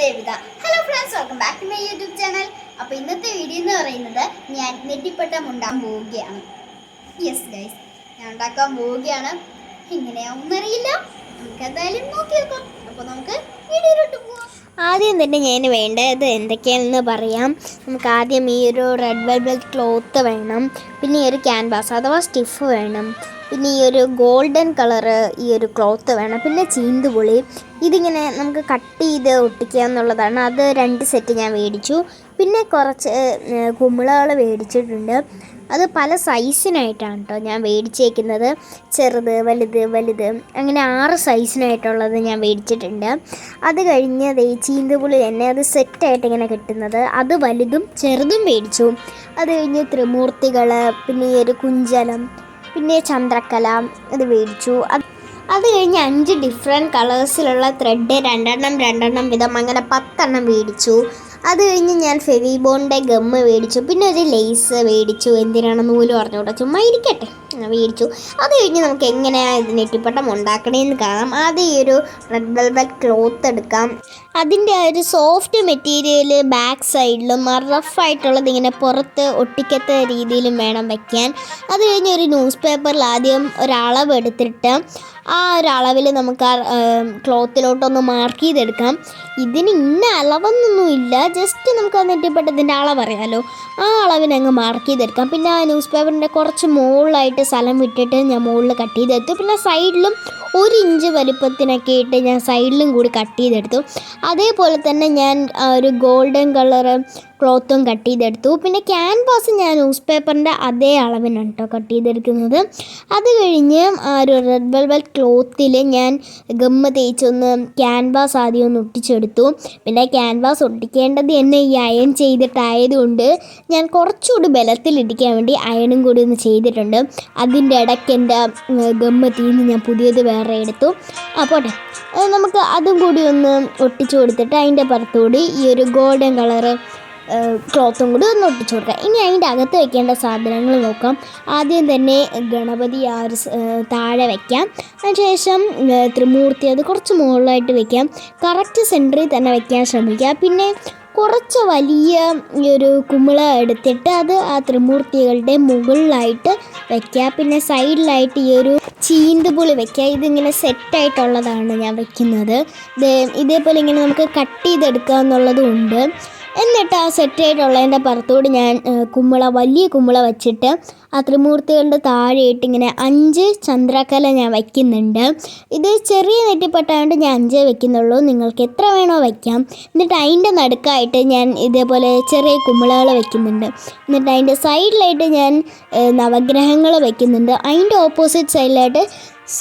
Devika. Hello friends, welcome back to my YouTube channel. അപ്പോൾ ഇന്നത്തെ video എന്ന് പറയുന്നത് ഞാൻ നെറ്റിപ്പട്ടം ഉണ്ടാക്കാൻ പോവുകയാണ്. യെസ് ഗൈസ്, ഞാൻ ഉണ്ടാക്കാൻ പോവുകയാണ്. എങ്ങനെയാവുമെന്നറിയില്ല, നമുക്ക് എന്തായാലും നോക്കി നോക്കാം. അപ്പോൾ നമുക്ക് വീഡിയോയിലോട്ട് പോവാം. ആദ്യം തന്നെ ഞാൻ വേണ്ടത് എന്തൊക്കെയാണെന്ന് പറയാം. നമുക്ക് ആദ്യം ഈ ഒരു റെഡ് വെൽവെറ്റ് ക്ലോത്ത് വേണം, പിന്നെ ഈ ഒരു ക്യാൻവാസ് അഥവാ സ്റ്റിഫ് വേണം, പിന്നെ ഈ ഒരു ഗോൾഡൻ കളറ് ഈ ഒരു ക്ലോത്ത് വേണം, പിന്നെ ചീന്തുപുളി. ഇതിങ്ങനെ നമുക്ക് കട്ട് ചെയ്ത് ഒട്ടിക്കുക എന്നുള്ളതാണ്. അത് 2 സെറ്റ് ഞാൻ മേടിച്ചു. പിന്നെ കുറച്ച് കുമിളകൾ മേടിച്ചിട്ടുണ്ട്. അത് പല സൈസിനായിട്ടാണ് കേട്ടോ ഞാൻ മേടിച്ചേക്കുന്നത്. ചെറുത്, വലുത് അങ്ങനെ 6 സൈസിനായിട്ടുള്ളത് ഞാൻ മേടിച്ചിട്ടുണ്ട്. അത് കഴിഞ്ഞ് ചീന്തുപുളി തന്നെ അത് സെറ്റായിട്ട് ഇങ്ങനെ കിട്ടുന്നത്, അത് വലുതും ചെറുതും മേടിച്ചു. അത് കഴിഞ്ഞ് ത്രിമൂർത്തികൾ, പിന്നെ ഈ ഒരു കുഞ്ചലം, പിന്നെ ചന്ദ്രക്കല ഇത് മേടിച്ചു. അത് കഴിഞ്ഞ് 5 ഡിഫറെൻറ്റ് കളേഴ്സിലുള്ള ത്രെഡ് രണ്ടെണ്ണം വീതം അങ്ങനെ 10 എണ്ണം മേടിച്ചു. അത് കഴിഞ്ഞ് ഞാൻ ഫെവിബോണിൻ്റെ ഗമ്മ് മേടിച്ചു. പിന്നെ ഒരു ലേസ് മേടിച്ചു. എന്തിനാണ് നൂല് പറഞ്ഞുകൂടാ, ചുമ്മാ ഇരിക്കട്ടെ, മേടിച്ചു. അത് കഴിഞ്ഞ് നമുക്ക് എങ്ങനെയാണ് ഇത് നെറ്റിപ്പട്ടം ഉണ്ടാക്കണേന്ന് കാണാം. ആദ്യം ഈ ഒരു റെഡ് വെൽവെറ്റ് ക്ലോത്ത് എടുക്കാം. അതിൻ്റെ ആ ഒരു സോഫ്റ്റ് മെറ്റീരിയൽ ബാക്ക് സൈഡിലും റഫായിട്ടുള്ളത് ഇങ്ങനെ പുറത്ത് ഒട്ടിക്കത്ത രീതിയിലും വേണം വയ്ക്കാൻ. അത് കഴിഞ്ഞ് ഒരു ന്യൂസ് പേപ്പറിൽ ആദ്യം ഒരളവ് എടുത്തിട്ട് ആ ഒരു അളവിൽ നമുക്ക് ആ ക്ലോത്തിലോട്ടൊന്ന് മാർക്ക് ചെയ്തെടുക്കാം. ഇതിന് ഇന്ന അളവൊന്നൊന്നുമില്ല, ജസ്റ്റ് നമുക്ക് ആ നെറ്റിപ്പട്ടത്തിൻ്റെ അളവറിയാമല്ലോ, ആ അളവിനങ്ങ് മാർക്ക് ചെയ്തെടുക്കാം. പിന്നെ ആ ന്യൂസ് പേപ്പറിൻ്റെ കുറച്ച് മുകളിലായിട്ട് സ്ഥലം വിട്ടിട്ട് ഞാൻ മുകളിൽ കട്ട് ചെയ്തെടുത്തു. പിന്നെ സൈഡിലും 1 ഇഞ്ച് വലുപ്പത്തിനൊക്കെ ഇട്ട് ഞാൻ സൈഡിലും കൂടി കട്ട് ചെയ്തെടുത്തു. അതേപോലെ തന്നെ ഞാൻ ഒരു ഗോൾഡൻ കളറ് ക്ലോത്തും കട്ട് ചെയ്തെടുത്തു. പിന്നെ ക്യാൻവാസ് ഞാൻ ന്യൂസ് പേപ്പറിൻ്റെ അതേ അളവിനാണ് കേട്ടോ കട്ട് ചെയ്തെടുക്കുന്നത്. അത് കഴിഞ്ഞ് ആ ഒരു റെഡ് വെൽവെറ്റ് ക്ലോത്തിൽ ഞാൻ ഗമ്മ് തേച്ചൊന്ന് ക്യാൻവാസ് ആദ്യം ഒന്ന് ഒട്ടിച്ചെടുത്തു. പിന്നെ ക്യാൻവാസ് ഒട്ടിക്കേണ്ടത് എന്നെ ഈ അയൺ ചെയ്തിട്ടായതുകൊണ്ട് ഞാൻ കുറച്ചുകൂടി ബലത്തിലിരിക്കാൻ വേണ്ടി അയണും കൂടി ഒന്ന് ചെയ്തിട്ടുണ്ട്. അതിൻ്റെ ഇടയ്ക്ക് എൻ്റെ ഗമ്മ് തീർന്ന് ഞാൻ പുതിയത് വേറെ എടുത്തു. പോട്ടെ, നമുക്ക് അതും കൂടി ഒന്ന് ഒട്ടിച്ചു കൊടുത്തിട്ട് അതിൻ്റെ പുറത്തുകൂടി ഈ ഒരു ഗോൾഡൻ കളറ് ക്ലോത്തും കൂടി ഒന്ന് ഒട്ടിച്ചു കൊടുക്കാം. ഇനി അതിൻ്റെ അകത്ത് വെക്കേണ്ട സാധനങ്ങൾ നോക്കാം. ആദ്യം തന്നെ ഗണപതി ആ ഒരു താഴെ വയ്ക്കാം. അതിനുശേഷം ത്രിമൂർത്തി അത് കുറച്ച് മുകളിലായിട്ട് വയ്ക്കാം. കറക്റ്റ് സെൻറ്ററിൽ തന്നെ വയ്ക്കാൻ ശ്രമിക്കുക. പിന്നെ കുറച്ച് വലിയ ഈ ഒരു കുമിള എടുത്തിട്ട് അത് ആ ത്രിമൂർത്തികളുടെ മുകളിലായിട്ട് വയ്ക്കുക. പിന്നെ സൈഡിലായിട്ട് ഈ ഒരു ചീന്തുപുളി വയ്ക്കുക. ഇതിങ്ങനെ സെറ്റായിട്ടുള്ളതാണ് ഞാൻ വയ്ക്കുന്നത്. ഇതേപോലെ ഇങ്ങനെ നമുക്ക് കട്ട് ചെയ്തെടുക്കുക എന്നുള്ളതും ഉണ്ട്. എന്നിട്ട് ആ സെറ്റായിട്ടുള്ളതിൻ്റെ പുറത്തുകൂടി ഞാൻ വലിയ കുമിള വച്ചിട്ട് ആ ത്രിമൂർത്തികളുടെ താഴെയിട്ട് ഇങ്ങനെ 5 ചന്ദ്രക്കല ഞാൻ വയ്ക്കുന്നുണ്ട്. ഇത് ചെറിയ നെറ്റിപ്പട്ടായതുകൊണ്ട് ഞാൻ 5 വയ്ക്കുന്നുള്ളൂ, നിങ്ങൾക്ക് എത്ര വേണോ വയ്ക്കാം. എന്നിട്ട് അതിൻ്റെ നടുക്കായിട്ട് ഞാൻ ഇതേപോലെ ചെറിയ കുമിളകൾ വയ്ക്കുന്നുണ്ട്. എന്നിട്ട് അതിൻ്റെ സൈഡിലായിട്ട് ഞാൻ നവഗ്രഹങ്ങൾ വയ്ക്കുന്നുണ്ട്. അതിൻ്റെ ഓപ്പോസിറ്റ് സൈഡിലായിട്ട്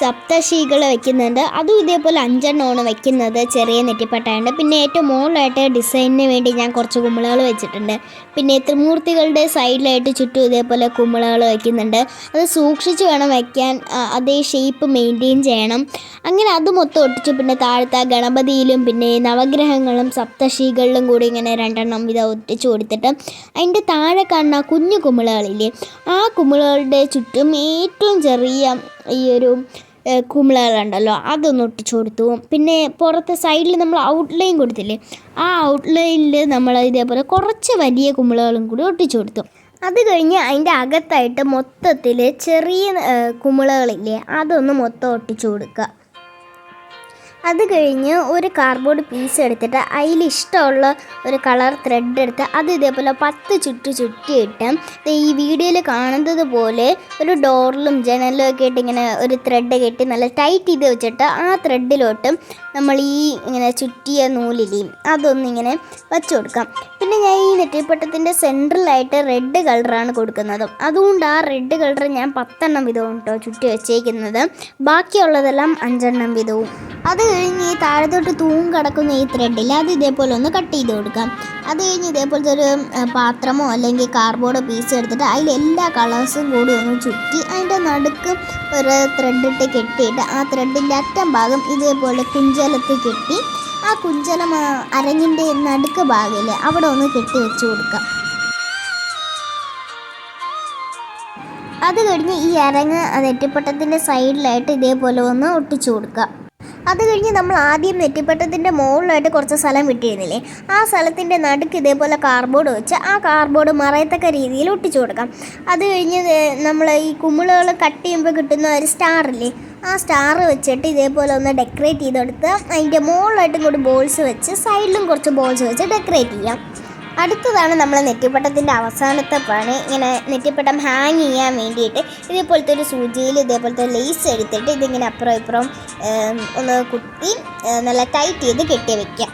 സപ്തശികൾ വയ്ക്കുന്നുണ്ട്. അതും ഇതേപോലെ 5 എണ്ണമാണ് വയ്ക്കുന്നത്, ചെറിയ നെറ്റിപ്പട്ടായുണ്ട്. പിന്നെ ഏറ്റവും മുകളിലായിട്ട് ഡിസൈനിന് വേണ്ടി ഞാൻ കുറച്ച് കുമിളകൾ വെച്ചിട്ടുണ്ട്. പിന്നെ ത്രിമൂർത്തികളുടെ സൈഡിലായിട്ട് ചുറ്റും ഇതേപോലെ കുമിളകൾ വയ്ക്കുന്നുണ്ട്. അത് സൂക്ഷിച്ച് വേണം വയ്ക്കാൻ, അതേ ഷേപ്പ് മെയിൻറ്റെയിൻ ചെയ്യണം. അങ്ങനെ അത് മൊത്തം ഒട്ടിച്ചു. പിന്നെ താഴത്തെ ഗണപതിയിലും പിന്നെ നവഗ്രഹങ്ങളും സപ്തശികളിലും കൂടി ഇങ്ങനെ 2 എണ്ണം ഇത് ഒട്ടിച്ചു കൊടുത്തിട്ട് അതിൻ്റെ താഴെ കാണുന്ന കുഞ്ഞു കുമിളകളില്ലേ, ആ കുമിളകളുടെ ചുറ്റും ഏറ്റവും ചെറിയ ഈ ഒരു കുമിളകളുണ്ടല്ലോ അതൊന്ന് ഒട്ടിച്ചു കൊടുത്തു. പിന്നെ പുറത്തെ സൈഡിൽ നമ്മൾ ഔട്ട്ലൈൻ കൊടുത്തില്ലേ, ആ ഔട്ട്ലൈനിൽ നമ്മൾ ഇതേപോലെ കുറച്ച് വലിയ കുമിളകളും കൂടി ഒട്ടിച്ചു കൊടുത്തു. അത് കഴിഞ്ഞ് അതിൻ്റെ അകത്തായിട്ട് മൊത്തത്തിൽ ചെറിയ കുമിളകളില്ലേ അതൊന്ന് മൊത്തം ഒട്ടിച്ചു കൊടുക്കുക. അത് കഴിഞ്ഞ് ഒരു കാർഡ്ബോർഡ് പീസ് എടുത്തിട്ട് അതിൽ ഇഷ്ടമുള്ള ഒരു കളർ ത്രെഡ് എടുത്ത് അത് ഇതേപോലെ 10 ചുറ്റിയിട്ട് ഈ വീഡിയോയിൽ കാണുന്നത് പോലെ ഒരു ഡോറിലും ജനലിലും ഒക്കെ ആയിട്ട് ഇങ്ങനെ ഒരു ത്രെഡ് കെട്ടി നല്ല ടൈറ്റ് ചെയ്ത് വെച്ചിട്ട് ആ ത്രെഡിലോട്ട് നമ്മൾ ഈ ഇങ്ങനെ ചുറ്റിയ നൂലില്ലേ അതൊന്നിങ്ങനെ വച്ചു കൊടുക്കാം. പിന്നെ ഞാൻ ഈ നെറ്റിപ്പട്ടത്തിൻ്റെ സെൻട്രലായിട്ട് റെഡ് കളറാണ് കൊടുക്കുന്നത്. അതുകൊണ്ട് ആ റെഡ് കളർ ഞാൻ 10 എണ്ണം വീതവും കേട്ടോ ചുറ്റി വെച്ചേക്കുന്നത്. ബാക്കിയുള്ളതെല്ലാം 5 എണ്ണം വീതവും. അത് കഴിഞ്ഞ് ഈ താഴത്തോട്ട് കിടക്കുന്ന ഈ ത്രെഡിൽ അത് ഇതേപോലെ ഒന്ന് കട്ട് ചെയ്ത് കൊടുക്കാം. അത് കഴിഞ്ഞ് ഇതേപോലത്തെ ഒരു പാത്രമോ അല്ലെങ്കിൽ കാർഡ്ബോർഡോ പീസ് എടുത്തിട്ട് അതിൽ എല്ലാ കളേഴ്സും കൂടി ഒന്ന് ചുറ്റി അതിൻ്റെ നടുക്ക് ഒരു ത്രെഡിട്ട് കെട്ടിയിട്ട് ആ ത്രെഡിൻ്റെ അറ്റം ഭാഗം ഇതേപോലെ കുഞ്ചലത്തിൽ കെട്ടി ആ കുഞ്ചലം അരങ്ങിൻ്റെ നടുക്ക് ഭാഗമില്ലേ അവിടെ ഒന്ന് കെട്ടി വെച്ച് കൊടുക്കാം. അത് കഴിഞ്ഞ് ഈ അരങ്ങ് നെറ്റിപ്പട്ടത്തിൻ്റെ സൈഡിലായിട്ട് ഇതേപോലെ ഒന്ന് ഒട്ടിച്ചു കൊടുക്കുക. അത് കഴിഞ്ഞ് നമ്മൾ ആദ്യം നെറ്റിപ്പട്ടത്തിൻ്റെ മുകളിലായിട്ട് കുറച്ച് സ്ഥലം വിട്ടിരുന്നില്ലേ, ആ സ്ഥലത്തിൻ്റെ നടുക്ക് ഇതേപോലെ കാർഡ്ബോർഡ് വെച്ച് ആ കാർഡ്ബോർഡ് മറയത്തക്ക രീതിയിൽ ഒട്ടിച്ചു കൊടുക്കാം. അത് കഴിഞ്ഞ് നമ്മൾ ഈ കുമിളുകൾ കട്ട് ചെയ്യുമ്പോൾ കിട്ടുന്ന ഒരു സ്റ്റാറില്ലേ, ആ സ്റ്റാർ വെച്ചിട്ട് ഇതേപോലെ ഒന്ന് ഡെക്കറേറ്റ് ചെയ്തെടുത്ത് അതിൻ്റെ മുകളിലായിട്ടും കൂടി ബോൾസ് വെച്ച് സൈഡിലും കുറച്ച് ബോൾസ് വെച്ച് ഡെക്കറേറ്റ് ചെയ്യാം. അടുത്തതാണ് നമ്മൾ നെറ്റിപ്പട്ടത്തിൻ്റെ അവസാനത്തെ പണി. ഇങ്ങനെ നെറ്റിപ്പട്ടം ഹാങ് ചെയ്യാൻ വേണ്ടിയിട്ട് ഇതേപോലത്തെ ഒരു സൂചിയിൽ ഇതേപോലത്തെ ലേസ് എടുത്തിട്ട് ഇതിങ്ങനെ അപ്പുറം ഇപ്പുറം ഒന്ന് കുത്തി നല്ല ടൈറ്റ് ചെയ്ത് കെട്ടി വെക്കാം.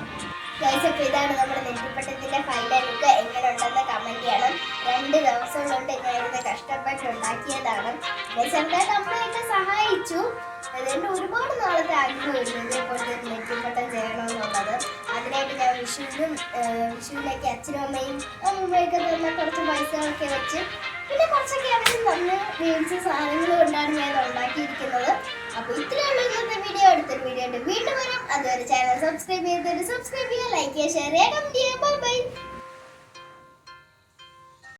അപ്പോൾ ഇതാണ് നമ്മുടെ നെറ്റിപ്പട്ടത്തിൻ്റെ ഫൈനൽ ലുക്ക്. എങ്ങനെ ഉണ്ടെന്ന് കമൻറ്റ് ചെയ്യണം. 2 ദിവസം കൊണ്ട് ഞാനിത് കഷ്ടപ്പെട്ട് ഉണ്ടാക്കിയതാണ്. ചെറുതായിട്ട് അമ്മയൊക്കെ സഹായിച്ചു. അതുകൊണ്ട് ഒരുപാട് നാളത്തെ ആഗ്രഹമായിരുന്നു ഇതേപോലത്തെ ഒരു നെറ്റിപ്പട്ടം ചെയ്യണമെന്നുള്ളത്. അതിനായിട്ട് ഞാൻ വിഷുവിനൊക്കെ അച്ഛനും അമ്മയും അമ്മയൊക്കെ തന്നെ കുറച്ച് പൈസകളൊക്കെ വെച്ച് പിന്നെ കുറച്ചൊക്കെ അവരും തന്ന് മേടിച്ച സാധനങ്ങൾ കൊണ്ടാണ് ഞാൻ ഇത് ഉണ്ടാക്കിയിരിക്കുന്നത്. അപ്പോൾ ഇത്രയുള്ള ഇന്നത്തെ വീഡിയോ. അടുത്തൊരു വീഡിയോ ആയിട്ട് വീണ്ടും വരാം. അതുവരെ ചാനൽ സബ്സ്ക്രൈബ് ചെയ്യുക, ലൈക്ക് ചെയ്യുക, ഷെയർ ചെയ്യുക, കമൻറ്റ് ചെയ്യുക. Bye bye.